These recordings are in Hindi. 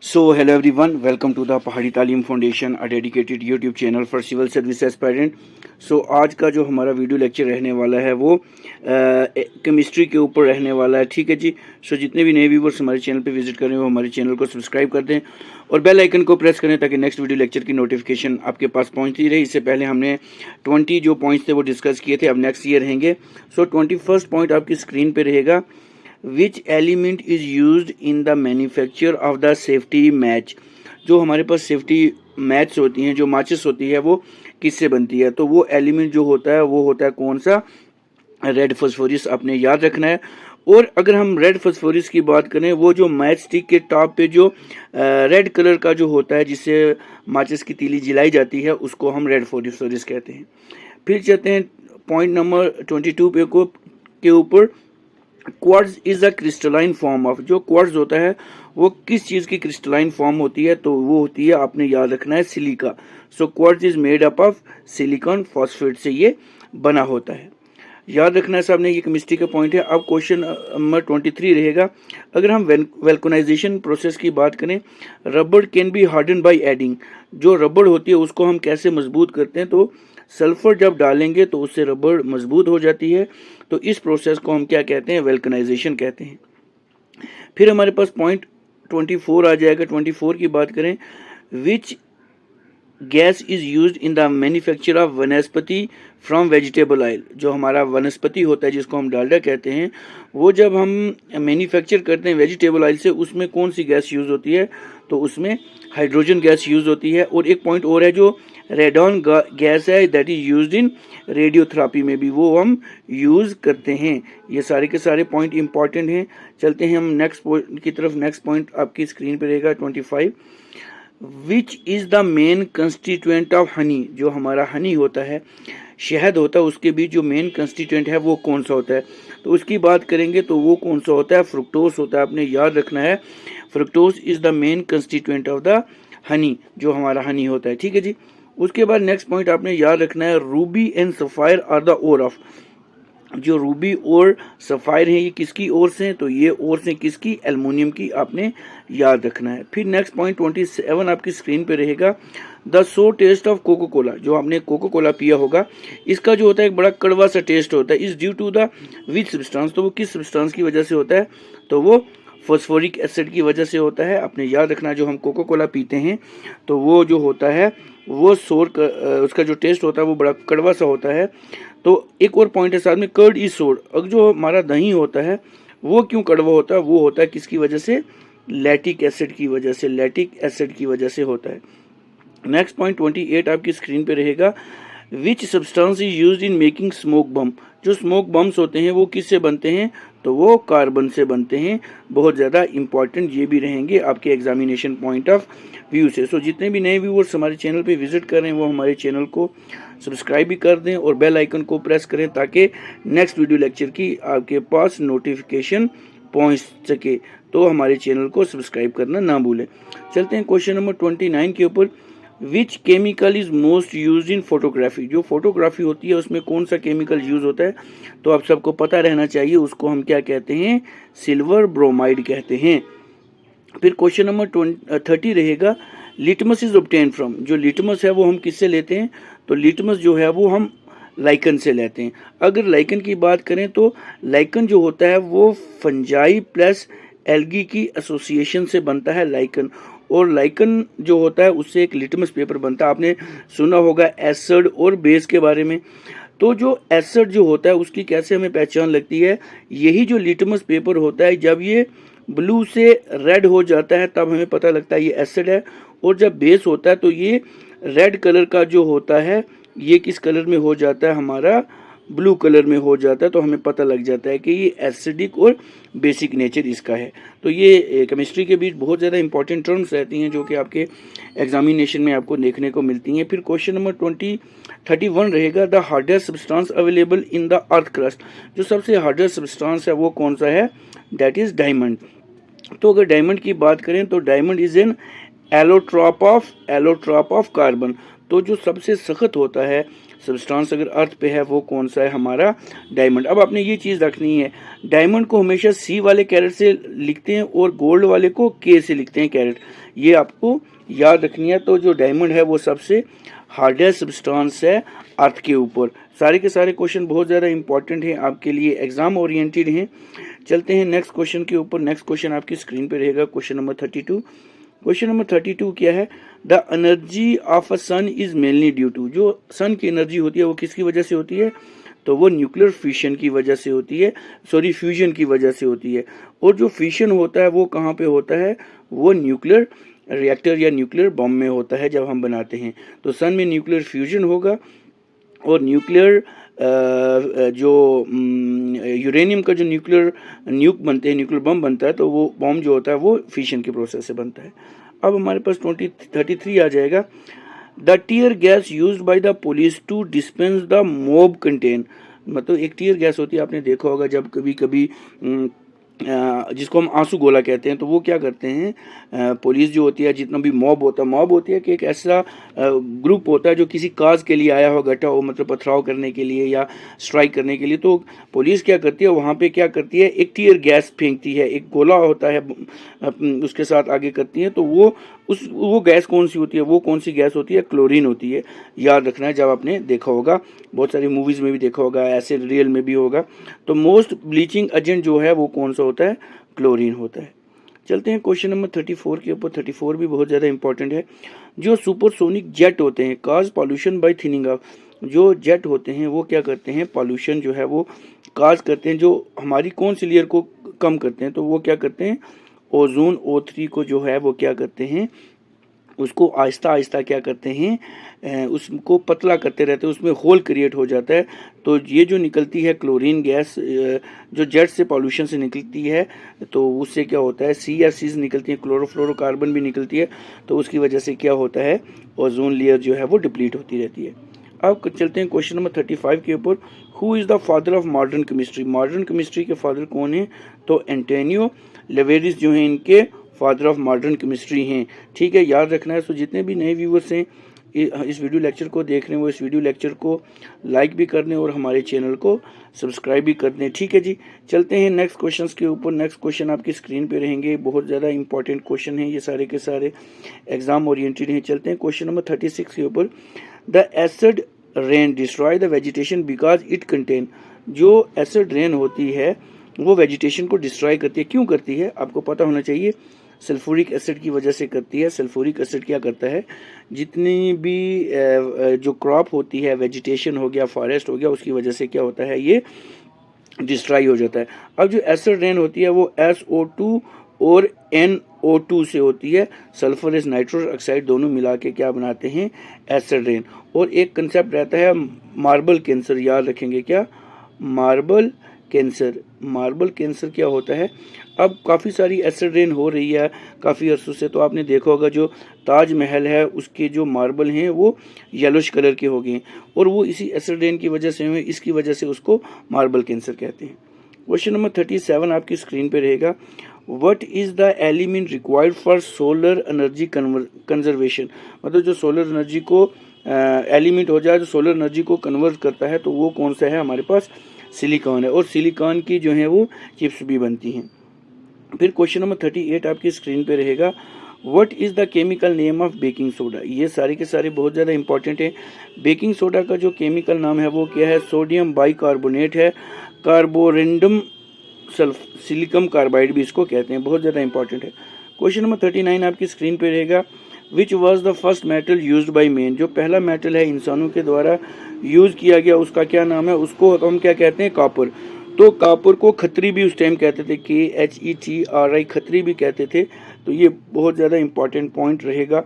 So hello everyone, welcome to the पहाड़ी तालीम foundation, a dedicated YouTube channel for civil service aspirant. So आज का जो हमारा वीडियो लेक्चर रहने वाला है वो केमिस्ट्री के ऊपर रहने वाला है। ठीक है जी। सो जितने भी नए व्यूवर्स हमारे चैनल पे विजिट करें वो हमारे चैनल को सब्सक्राइब कर दें और बेल आइकन को प्रेस करें ताकि नेक्स्ट वीडियो लेक्चर की नोटिफिकेशन आपके पास पहुंचती रहे। इससे पहले हमने 20 जो पॉइंट्स थे वो डिस्कस किए थे, अब नेक्स्ट ईयर रहेंगे। सो 21st पॉइंट आपकी स्क्रीन पर रहेगा। Which element is use in the manufacture of the safety match. जो हमारे पास सेफ्टी मैच होती हैं, जो माचिस होती है, वो किससे बनती है? तो वो एलिमेंट जो होता है वो होता है कौन सा? रेड फॉस्फोरस, आपने याद रखना है। और अगर हम रेड फॉस्फोरस की बात करें, वो जो मैच स्टिक के टॉप पे जो रेड कलर का जो होता है जिससे माचिस की तीली जलाई जाती है उसको हम रेड फॉस्फोरस कहते हैं। फिर चलते हैं पॉइंट नंबर 22 पे के ऊपर। Quartz is a crystalline form of. जो क्वार्ट्ज होता है वो किस चीज़ की क्रिस्टलाइन फॉर्म होती है? तो वो होती है, आपने याद रखना है, silica. So quartz is made up of silicon phosphate से ये बना होता है। याद रखना है साहब ने, ये केमिस्ट्री का पॉइंट है। अब क्वेश्चन नंबर 23 रहेगा। अगर हम वेल्कोनाइजेशन प्रोसेस की बात करें, रबड़ can be harden by adding. जो रबड़ होती है उसको हम कैसे मजबूत करते हैं? तो सल्फर जब डालेंगे तो उससे रबड़ मजबूत हो जाती है। तो इस प्रोसेस को हम क्या कहते हैं? वेल्कनाइजेशन कहते हैं। फिर हमारे पास पॉइंट 24 आ जाएगा। 24 की बात करें, which gas is use in the manufacture of वनस्पति फ्रॉम वेजिटेबल ऑयल। जो हमारा वनस्पति होता है जिसको हम डालडा कहते हैं, वो जब हम मैन्युफैक्चर करते हैं वेजिटेबल ऑयल से, उसमें कौन सी गैस यूज़ होती है? तो उसमें हाइड्रोजन गैस यूज़ होती है। और एक पॉइंट और है, जो रेडॉन गैस है, that is used in radiotherapy में भी वो हम यूज़ करते हैं। ये सारे के सारे पॉइंट इंपॉर्टेंट हैं। चलते हैं हम नेक्स्ट पॉइंट की तरफ। नेक्स्ट पॉइंट आपकी स्क्रीन पर रहेगा 25। Which is the main constituent of honey. जो हमारा हनी होता है, शहद होता है, उसके बीच जो मेन कंस्टिट्यूएंट है वो कौन सा होता है? तो उसकी बात करेंगे तो वो कौन सा होता है? फ्रुक्टोस होता है। आपने याद रखना है, fructose is the main constituent of the honey, जो हमारा हनी होता है। ठीक है जी। उसके बाद नेक्स्ट पॉइंट आपने याद रखना है, ruby and sapphire are the ore of. जो रूबी और सफ़ायर हैं ये किसकी ओर से हैं? तो ये ओर से किसकी? एल्युमिनियम की, आपने याद रखना है। फिर नेक्स्ट पॉइंट 27 आपकी स्क्रीन पे रहेगा। The sour taste of Coca Cola. जो आपने कोको कोला पिया होगा, इसका जो होता है एक बड़ा कड़वा सा टेस्ट होता है। Is due to the which substance. तो वो किस सब्सटेंस की वजह से होता है? तो वो फॉस्फोरिक एसिड की वजह से होता है। आपने याद रखना, जो हम कोको कोला पीते हैं तो वो जो होता है वो उसका जो टेस्ट होता है वो बड़ा कड़वा सा होता है। तो एक और पॉइंट है साथ में, कर्ड इज सोर। अब जो हमारा दही होता है वो क्यों कड़वा होता है? वो होता है किसकी वजह से? लैक्टिक एसिड की वजह से, लैक्टिक एसिड की वजह से होता है। नेक्स्ट पॉइंट 28 आपकी स्क्रीन पे रहेगा। Which substance is use in making smoke bomb. जो स्मोक बम्स होते हैं वो किससे बनते हैं? तो वो कार्बन से बनते हैं। बहुत ज़्यादा इंपॉर्टेंट ये भी रहेंगे आपके एग्जामिनेशन पॉइंट ऑफ व्यू से। सो जितने भी नए व्यूअर्स हमारे चैनल पे विजिट कर रहे हैं वो हमारे चैनल को सब्सक्राइब भी कर दें और बेल आइकन को प्रेस करें ताकि नेक्स्ट वीडियो लेक्चर की आपके पास नोटिफिकेशन पहुंच सके। तो हमारे चैनल को सब्सक्राइब करना ना भूलें। चलते हैं क्वेश्चन नंबर 29 के ऊपर। Which chemical is most use in photography. जो फोटोग्राफी होती है उसमें कौन सा केमिकल यूज़ होता है? तो आप सबको पता रहना चाहिए, उसको हम क्या कहते हैं? सिल्वर ब्रोमाइड कहते हैं। फिर क्वेश्चन नंबर 30 रहेगा। Litmus is obtain from. जो लिटमस है वो हम किससे लेते हैं? तो लिटमस जो है वो हम लाइकन से लेते हैं। अगर लाइकन की बात करें तो लाइकन जो होता है वो फंजाई प्लस एल्गी की एसोसिएशन से बनता है लाइकन। और लाइकन जो होता है उससे एक लिटमस पेपर बनता है। आपने सुना होगा एसिड और बेस के बारे में। तो जो एसिड जो होता है उसकी कैसे हमें पहचान लगती है? यही जो लिटमस पेपर होता है, जब ये ब्लू से रेड हो जाता है तब हमें पता लगता है ये एसिड है। और जब बेस होता है तो ये रेड कलर का जो होता है ये किस कलर में हो जाता है? हमारा ब्लू कलर में हो जाता है। तो हमें पता लग जाता है कि ये एसिडिक और बेसिक नेचर इसका है। तो ये केमिस्ट्री के बीच बहुत ज़्यादा इंपॉर्टेंट टर्म्स रहती हैं जो कि आपके एग्जामिनेशन में आपको देखने को मिलती हैं। फिर क्वेश्चन नंबर 31 रहेगा। The hardest substance available in the earth crust. जो सबसे हार्डेस्ट सब्सटेंस है वो कौन सा है? That is diamond. तो अगर डायमंड की बात करें तो diamond is an allotrope of carbon. तो जो सबसे सख्त होता है, सब्सटेंस अगर अर्थ पे है वो कौन सा है, हमारा डायमंड। अब आपने ये चीज़ रखनी है, डायमंड को हमेशा सी वाले कैरेट से लिखते हैं और गोल्ड वाले को के से लिखते हैं कैरेट, ये आपको याद रखनी है। तो जो डायमंड है वो सबसे हार्डेस्ट सब्सटेंस है अर्थ के ऊपर। सारे के सारे क्वेश्चन बहुत ज़्यादा इंपॉर्टेंट हैं आपके लिए, एग्जाम ओरिएंटेड हैं। चलते हैं नेक्स्ट क्वेश्चन के ऊपर। नेक्स्ट क्वेश्चन आपकी स्क्रीन पे रहेगा, क्वेश्चन नंबर 32। क्वेश्चन नंबर 32 क्या है, the energy of a sun is mainly due to, जो सन की एनर्जी होती है वो किसकी वजह से होती है, तो वो न्यूक्लियर फिशन की वजह से होती है, सॉरी फ्यूजन की वजह से होती है। और जो फिशन होता है वो कहाँ पे होता है, वो न्यूक्लियर रिएक्टर या न्यूक्लियर बॉम्ब में होता है जब हम बनाते हैं। तो सन में न्यूक्लियर फ्यूजन होगा और न्यूक्लियर जो यूरेनियम का जो न्यूक बनते हैं, न्यूक्लियर बम बनता है, तो वो बॉम्ब जो होता है वो फिशन के प्रोसेस से बनता है। अब हमारे पास 33 आ जाएगा, the tear gas used by the police to dispense the mob contain. मतलब एक टीयर गैस होती है, आपने देखा होगा जब कभी कभी जिसको हम आंसू गोला कहते हैं, तो वो क्या करते हैं, पुलिस जो होती है, जितना भी मॉब होती है कि एक ऐसा ग्रुप होता है जो किसी काज के लिए आया हो, इकट्ठा हो, मतलब पथराव करने के लिए या स्ट्राइक करने के लिए। तो पुलिस क्या करती है, वहाँ पे क्या करती है, एक टीयर गैस फेंकती है, एक गोला होता है उसके साथ आगे करती है। तो वो गैस कौन सी होती है, वो कौन सी गैस होती है, क्लोरीन होती है। याद रखना है, जब आपने देखा होगा, बहुत सारी मूवीज़ में भी देखा होगा, ऐसे रियल में भी होगा। तो मोस्ट ब्लीचिंग एजेंट जो है वो कौन सा होता है, क्लोरीन होता है। चलते हैं क्वेश्चन नंबर 34 के ऊपर। 34 भी बहुत ज़्यादा इंपॉर्टेंट है। जो सुपरसोनिक जेट होते हैं, काज पॉल्यूशन बाय थिनिंग ऑफ, जो जेट होते हैं वो क्या करते हैं, पॉल्यूशन जो है वो काज करते हैं, जो हमारी कौन सी लेयर को कम करते हैं, तो वो क्या करते हैं, ओजोन O3 को जो है वो क्या करते हैं, उसको आहिस्ता आहिस्ता क्या करते हैं, उसको पतला करते रहते हैं, उसमें होल क्रिएट हो जाता है। तो ये जो निकलती है क्लोरीन गैस, जो जेट से पॉल्यूशन से निकलती है, तो उससे क्या होता है, सी या सीज निकलती है, क्लोरोफ्लोरोकार्बन भी निकलती है। तो उसकी वजह से क्या होता है, ओजोन लेयर जो है वो डिप्लीट होती रहती है। अब चलते हैं क्वेश्चन नंबर 35 के ऊपर। Who is the father of modern chemistry, modern chemistry के फादर कौन है, तो एंटोनियो लेवेरिस जो हैं इनके फादर ऑफ मॉडर्न केमिस्ट्री हैं। ठीक है, याद रखना है। सो जितने भी नए व्यूवर्स हैं इस वीडियो लेक्चर को देख रहे हैं, वो इस वीडियो लेक्चर को लाइक भी कर दें और हमारे चैनल को सब्सक्राइब भी कर दें। ठीक है जी, चलते हैं नेक्स्ट क्वेश्चंस के ऊपर। नेक्स्ट क्वेश्चन आपकी स्क्रीन पे रहेंगे, बहुत ज़्यादा इंपॉर्टेंट क्वेश्चन हैं ये, सारे के सारे एग्जाम ओरिएंटेड हैं। चलते हैं क्वेश्चन नंबर 36 के ऊपर। The acid rain destroy the vegetation because it contain, जो एसिड रेन होती है वो वेजिटेशन को डिस्ट्रॉय करती है। क्यों करती है, आपको पता होना चाहिए, सल्फ्यूरिक एसिड की वजह से करती है। सल्फ्यूरिक एसिड क्या करता है, जितनी भी जो क्रॉप होती है, वेजिटेशन हो गया, फॉरेस्ट हो गया, उसकी वजह से क्या होता है, ये डिस्ट्रॉय हो जाता है। अब जो एसिड रेन होती है वो SO2 और NO2 से होती है, सल्फरस नाइट्रस ऑक्साइड दोनों मिला के क्या बनाते हैं, एसिड रेन। और एक कंसेप्ट रहता है मार्बल कैंसर, याद रखेंगे क्या, मार्बल कैंसर। मार्बल कैंसर क्या होता है, अब काफ़ी सारी एसिड रेन हो रही है काफ़ी अरसों से, तो आपने देखा होगा जो ताजमहल है उसके जो मार्बल हैं वो येलोश कलर के हो गए, और वो इसी एसिड रेन की वजह से हुए, इसकी वजह से उसको मार्बल कैंसर कहते हैं। क्वेश्चन नंबर 37 आपकी स्क्रीन पे रहेगा। What is the element required for solar energy conservation, मतलब जो सोलर एनर्जी को एलिमेंट हो जाए, जो सोलर एनर्जी को कन्वर्ट करता है, तो वो कौन सा है, हमारे पास सिलिकॉन है, और सिलिकॉन की जो है वो चिप्स भी बनती हैं। फिर क्वेश्चन नंबर 38 आपकी स्क्रीन पे रहेगा। What is the chemical name of baking soda, ये सारे के सारे बहुत ज़्यादा इंपॉर्टेंट है। बेकिंग सोडा का जो केमिकल नाम है वो क्या है, सोडियम बाइकार्बोनेट है, कार्बोरेंडम सिलिकम कार्बाइड भी इसको कहते हैं, बहुत ज़्यादा इंपॉर्टेंट है। क्वेश्चन नंबर 39 आपकी स्क्रीन पे रहेगा। Which was the first metal used by man, जो पहला मेटल है इंसानों के द्वारा यूज़ किया गया उसका क्या नाम है, उसको हम क्या कहते हैं, कॉपर। तो कॉपर को खत्री भी उस टाइम कहते थे, KHETRI, खत्री भी कहते थे। तो ये बहुत ज़्यादा इंपॉर्टेंट पॉइंट रहेगा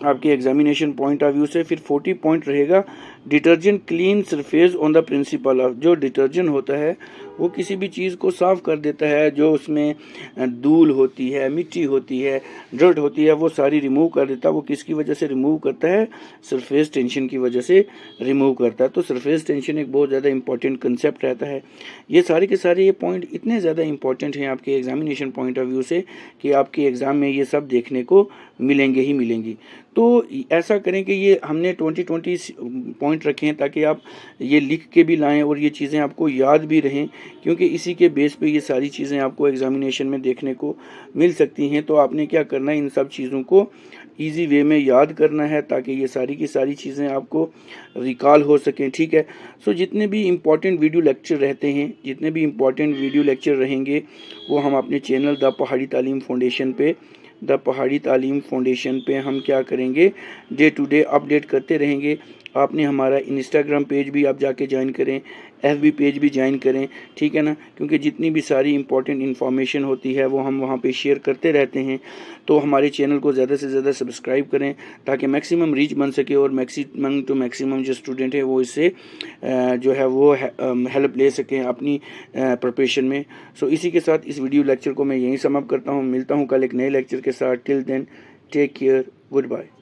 आपके एग्जामिनेशन पॉइंट ऑफ व्यू से। फिर 40 पॉइंट रहेगा, detergent clean surface on the principle of, जो डिटर्जेंट होता है वो किसी भी चीज़ को साफ़ कर देता है, जो उसमें धूल होती है, मिट्टी होती है, डर्ट होती है, वो सारी रिमूव कर देता है। वो किसकी वजह से रिमूव करता है, सरफेस टेंशन की वजह से रिमूव करता है। तो सरफेस टेंशन एक बहुत ज़्यादा इंपॉर्टेंट कंसेप्ट रहता है। ये सारे के सारे ये पॉइंट इतने ज़्यादा इंपॉर्टेंट हैं आपके एग्जामिनेशन पॉइंट ऑफ व्यू से कि आपके एग्ज़ाम में ये सब देखने को मिलेंगे ही मिलेंगी। तो ऐसा करें कि ये हमने 20 पॉइंट रखें ताकि आप ये लिख के भी लाएं और ये चीज़ें आपको याद भी रहें, क्योंकि इसी के बेस पे ये सारी चीज़ें आपको एग्ज़ामिनेशन में देखने को मिल सकती हैं। तो आपने क्या करना है, इन सब चीज़ों को ईज़ी वे में याद करना है ताकि ये सारी की सारी चीज़ें आपको रिकॉल हो सकें, ठीक है। सो जितने भी इम्पॉर्टेंट वीडियो लेक्चर रहते हैं, जितने भी इम्पॉर्टेंट वीडियो लेक्चर रहेंगे वो हम अपने चैनल द पहाड़ी तालीम फाउंडेशन पे हम क्या करेंगे, डे टू डे अपडेट करते रहेंगे। आपने हमारा इंस्टाग्राम पेज भी आप जाके ज्वाइन करें, FB पेज भी ज्वाइन करें, ठीक है ना, क्योंकि जितनी भी सारी इंपॉर्टेंट इन्फॉर्मेशन होती है वो हम वहाँ पे शेयर करते रहते हैं। तो हमारे चैनल को ज़्यादा से ज़्यादा सब्सक्राइब करें ताकि मैक्सिमम रीच बन सके और मैक्सिमम टू मैक्सिमम जो स्टूडेंट है वो इससे जो है वो हेल्प ले सकें अपनी प्रिपरेशन में। सो इसी के साथ इस वीडियो लेक्चर को मैं यहीं समाप्त करता हूँ। मिलता हूँ कल एक नए लेक्चर के साथ। Till then take care, good bye.